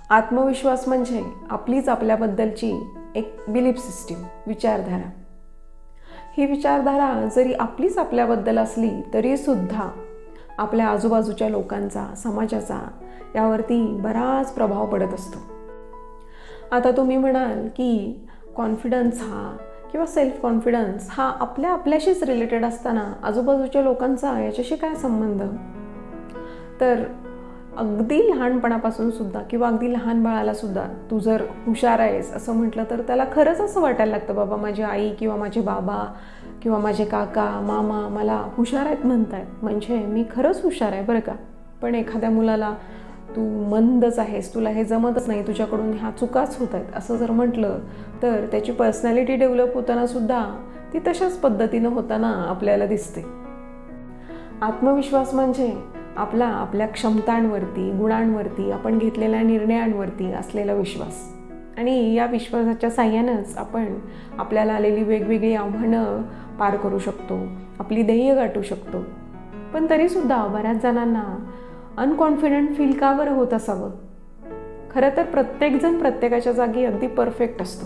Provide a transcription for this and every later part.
आत्मविश्वास म्हणजे आपलीच आपल्याबद्दलची एक बिलीफ सिस्टीम, विचारधारा. ही विचारधारा जरी आपलीच आपल्याबद्दल असली तरी सुद्धा आपल्या आजूबाजूच्या लोकांचा, समाजाचा यावरती बराच प्रभाव पडत असतो. आता तुम्ही म्हणाल की कॉन्फिडन्स किंवा सेल्फ कॉन्फिडन्स हा आपल्याशीच रिलेटेड असताना आजूबाजूच्या लोकांचा याच्याशी काय संबंध? तर अगदी लहानपणापासून सुद्धा किंवा अगदी लहान बाळाला सुद्धा तू जर हुशार आहेस असं म्हटलं तर त्याला खरंच असं वाटायला लागतं, बाबा माझी आई किंवा माझे बाबा किंवा माझे काका मामा मला हुशार आहेत म्हणतायत, म्हणजे मी खरंच हुशार आहे बरं का. पण एखाद्या मुलाला तू मंदच आहेस, तुला हे जमतच नाही, तुझ्याकडून ह्या चुकाच होत आहेत असं जर म्हटलं तर त्याची पर्सनॅलिटी डेव्हलप होताना सुद्धा ती तशाच पद्धतीनं होताना आपल्याला दिसते. आत्मविश्वास म्हणजे आपल्या क्षमतांवरती, गुणांवरती, आपण घेतलेल्या निर्णयांवरती असलेला विश्वास. आणि या विश्वासाच्या साह्यानंच आपण आपल्याला आलेली वेगवेगळी आव्हानं पार करू शकतो, आपली ध्येय गाठू शकतो. पण तरीसुद्धा बऱ्याच जणांना अनकॉन्फिडंट फील का बरं होत असावं? खरं तर प्रत्येकजण प्रत्येकाच्या जागी अगदी परफेक्ट असतो,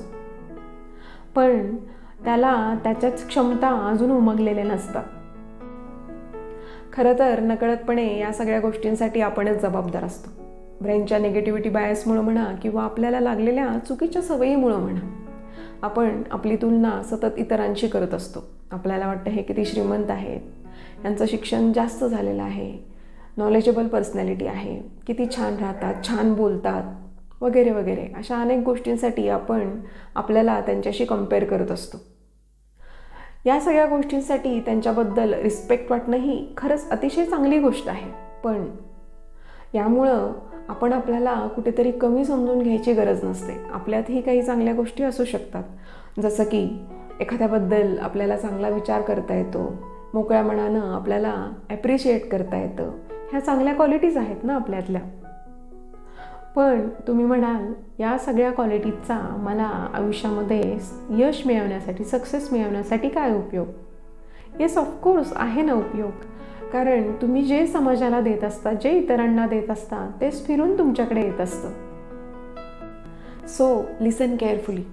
पण त्याला त्याच्याच क्षमता अजून उमगलेल्या नसतात. खरं तर नकळतपणे या सगळ्या गोष्टींसाठी आपणच जबाबदार असतो. ब्रेनच्या निगेटिव्हिटी बायसमुळं म्हणा किंवा आपल्याला लागलेल्या चुकीच्या सवयीमुळं म्हणा, आपण आपली तुलना सतत इतरांशी करत असतो. आपल्याला वाटतं हे किती श्रीमंत आहेत, यांचं शिक्षण जास्त झालेलं आहे, नॉलेजेबल पर्सनॅलिटी आहे, किती छान राहतात, छान बोलतात वगैरे वगैरे. अशा अनेक गोष्टींसाठी आपण आपल्याला त्यांच्याशी कम्पेअर करत असतो. या सगळ्या गोष्टींसाठी त्यांच्याबद्दल रिस्पेक्ट वाटणं ही खरंच अतिशय चांगली गोष्ट आहे. पण यामुळं आपण आपल्याला कुठेतरी कमी समजून घ्यायची गरज नसते. आपल्यातही काही चांगल्या गोष्टी असू शकतात, जसं की एखाद्याबद्दल आपल्याला चांगला विचार करता येतो, मोकळ्या मनानं आपल्याला ॲप्रिशिएट करता येतं. ह्या चांगल्या क्वालिटीज आहेत ना आपल्यातल्या. पण तुम्ही म्हणाल या सगळ्या क्वालिटीजचा मला आयुष्यामध्ये यश मिळवण्यासाठी, सक्सेस मिळवण्यासाठी काय उपयोग? येस, ऑफकोर्स आहे ना उपयोग. कारण तुम्ही जे समाजाला देत असता, जे इतरांना देत असता, तेच फिरून तुमच्याकडे येत असतं. So listen carefully.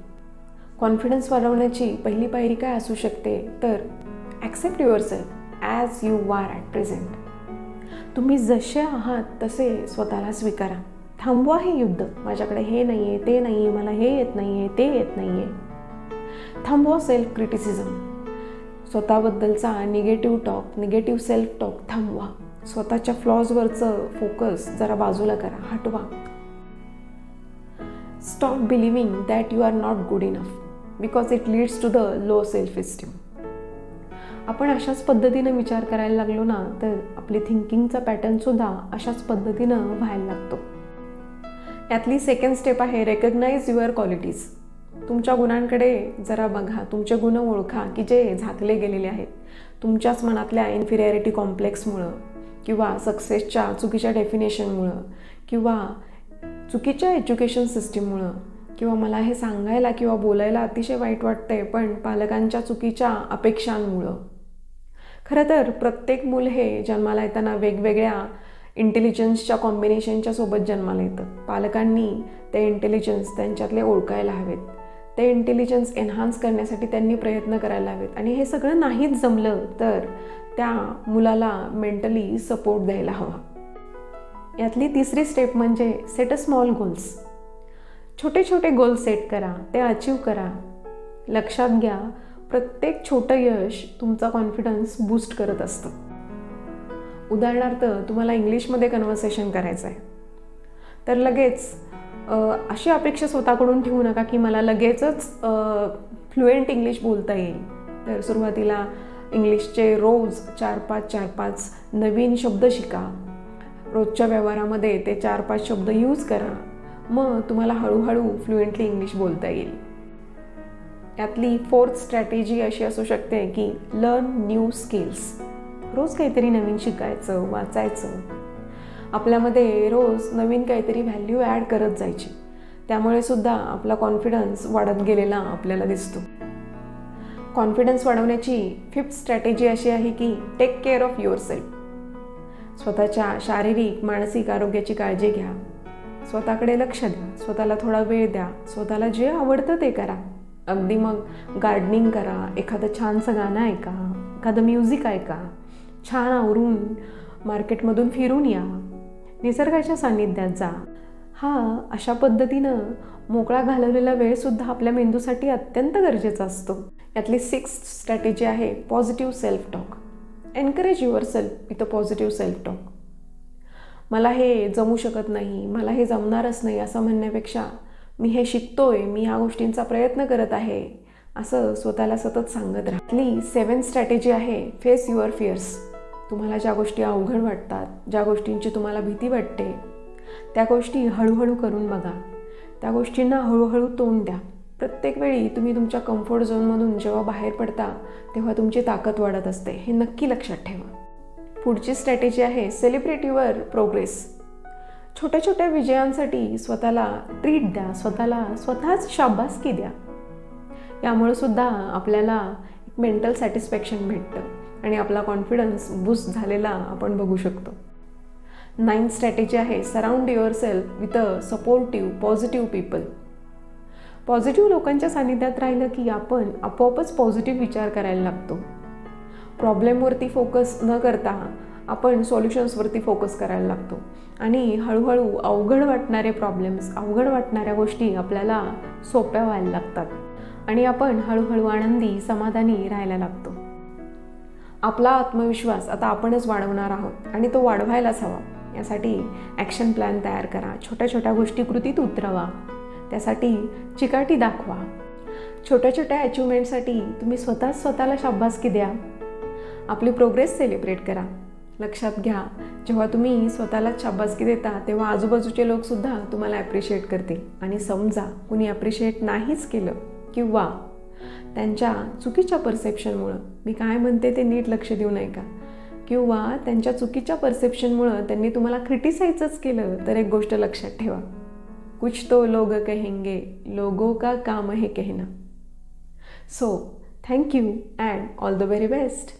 कॉन्फिडन्स वाढवण्याची पहिली पायरी काय असू शकते तर accept yourself as you are at present. तुम्ही जसे आहात तसे स्वतःला स्वीकारा. थांबवा हे युद्ध, माझ्याकडे हे नाही आहे, ते नाही आहे, मला हे येत नाही आहे, ते येत नाही आहे. थांबवा सेल्फ क्रिटिसिझम, स्वतःबद्दलचा negative talk, negative self talk थांबवा. स्वतःच्या फ्लॉजवरचं फोकस जरा बाजूला करा, हटवा. Stop believing that you are not good enough because it leads to the low self esteem. आपण अशाच पद्धतीनं विचार करायला लागलो ना तर आपली थिंकिंगचा पॅटर्नसुद्धा अशाच पद्धतीनं व्हायला लागतो. यातली सेकंड स्टेप आहे रेकग्नाइज युअर क्वालिटीज. तुमच्या गुणांकडे जरा बघा, तुमचे गुण ओळखा की जे झाकले गेलेले आहेत तुमच्याच मनातल्या इन्फिरियरिटी कॉम्प्लेक्समुळं किंवा सक्सेसच्या चुकीच्या डेफिनेशनमुळं किंवा चुकीच्या एज्युकेशन सिस्टीममुळं किंवा मला हे सांगायला किंवा बोलायला अतिशय वाईट वाटतंय पण पालकांच्या चुकीच्या अपेक्षांमुळं. खरं तर प्रत्येक मूल हे जन्माला येताना वेगवेगळ्या इंटेलिजन्सच्या कॉम्बिनेशनच्या सोबत जन्माला येतं. पालकांनी ते इंटेलिजन्स त्यांच्यातले ओळखायला हवेत, ते इंटेलिजन्स एन्हान्स करण्यासाठी त्यांनी प्रयत्न करायला हवेत. आणि हे सगळं नाहीच जमलं तर त्या मुलाला मेंटली सपोर्ट द्यायला हवा. यातली तिसरी स्टेप म्हणजे सेट अ स्मॉल गोल्स. छोटे छोटे गोल्स सेट करा, ते अचीव करा. लक्षात घ्या, प्रत्येक छोटं यश तुमचा कॉन्फिडन्स बूस्ट करत असतं. उदाहरणार्थ तुम्हाला इंग्लिशमध्ये कन्व्हर्सेशन करायचं आहे तर लगेच अशी अपेक्षा स्वतःकडून ठेवू नका की मला लगेचच फ्लुएंट इंग्लिश बोलता येईल. तर सुरुवातीला इंग्लिशचे रोज 4-5 नवीन शब्द शिका. रोजच्या व्यवहारामध्ये ते 4-5 शब्द यूज करा. मग तुम्हाला हळूहळू फ्लुएंटली इंग्लिश बोलता येईल. यातली फोर्थ स्ट्रॅटेजी अशी असू शकते की लर्न न्यू स्किल्स. रोज काहीतरी नवीन शिकायचं, वाचायचं. आपल्यामध्ये रोज नवीन काहीतरी व्हॅल्यू ॲड करत जायची. त्यामुळे सुद्धा आपला कॉन्फिडन्स वाढत गेलेला आपल्याला दिसतो. कॉन्फिडन्स वाढवण्याची फिफ्थ स्ट्रॅटेजी अशी आहे की टेक केअर ऑफ युअरसेल्फ. स्वतःच्या शारीरिक मानसिक आरोग्याची काळजी घ्या. स्वतःकडे लक्ष द्या, स्वतःला थोडा वेळ द्या, स्वतःला जे आवडतं ते करा. अगदी मग गार्डनिंग करा, एखादं छानसं गाणं ऐका, एखादं म्युझिक ऐका, छान आवरून मार्केटमधून फिरून या, निसर्गाच्या सान्निध्यात जा. अशा पद्धतीनं मोकळा घालवलेला वेळसुद्धा आपल्या मेंदूसाठी अत्यंत गरजेचा असतो. यातली 6th स्ट्रॅटेजी आहे positive self talk. Encourage your self with a positive self talk. मला हे जमू शकत नाही, मला हे जमणारच नाही असं म्हणण्यापेक्षा मी हे शिकतोय, मी ह्या गोष्टींचा प्रयत्न करत आहे, असं स्वतःला सतत सांगत राहा. आपली 7th स्ट्रॅटेजी आहे फेस युअर फिअर्स. तुम्हाला ज्या गोष्टी अवघड वाटतात, ज्या गोष्टींची तुम्हाला भीती वाटते, त्या गोष्टी हळूहळू करून बघा. त्या गोष्टींना हळूहळू तोंड द्या. प्रत्येक वेळी तुम्ही तुमच्या कम्फर्ट झोनमधून जेव्हा बाहेर पडता तेव्हा तुमची ताकद वाढत असते, हे नक्की लक्षात ठेवा. पुढची स्ट्रॅटेजी आहे सेलिब्रेट युअर प्रोग्रेस. छोट्या छोट्या विजयांसाठी स्वतःला ट्रीट द्या, स्वतःच शाबासकी द्या. यामुळे सुद्धा आपल्याला एक मेंटल सॅटिस्फॅक्शन भेटतं आणि आपला कॉन्फिडन्स बूस्ट झालेला आपण बघू शकतो. 9th स्ट्रॅटेजी आहे surround your self with a supportive positive people. Positive लोकांच्या सानिध्यात राहिलं की आपण आपोआपच पॉझिटिव्ह विचार करायला लागतो. प्रॉब्लेमवरती फोकस न करता आपण सॉल्युशन्सवरती फोकस करायला लागतो आणि हळूहळू अवघड वाटणारे प्रॉब्लेम्स, अवघड वाटणाऱ्या गोष्टी आपल्याला सोप्या व्हायला लागतात आणि आपण हळूहळू आनंदी, समाधानी राहायला लागतो. आपला आत्मविश्वास आता आपणच वाढवणार आहोत आणि तो वाढवायलाच हवा. यासाठी ॲक्शन प्लॅन तयार करा, छोट्या छोट्या गोष्टी कृतीत उतरवा, त्यासाठी चिकाटी दाखवा. छोट्या छोट्या अचिव्हमेंटसाठी तुम्ही स्वतःला शाबासकी द्या. आपली प्रोग्रेस सेलिब्रेट करा. लक्षात घ्या, जेव्हा तुम्ही स्वतःला शाबासकी देता तेव्हा आजूबाजूचे लोकसुद्धा तुम्हाला ॲप्रिशिएट करतील. आणि समजा कुणी ॲप्रिशिएट नाहीच केलं किंवा त्यांच्या चुकीच्या परसेप्शनमुळं, मी काय म्हणते ते नीट लक्ष देऊ नये का, किंवा त्यांच्या चुकीच्या परसेप्शनमुळं त्यांनी तुम्हाला क्रिटिसाइजच केलं, तर एक गोष्ट लक्षात ठेवा, कुछ तो लोग कहेंगे, लोगों का काम है कहना. So thank you and all the very best.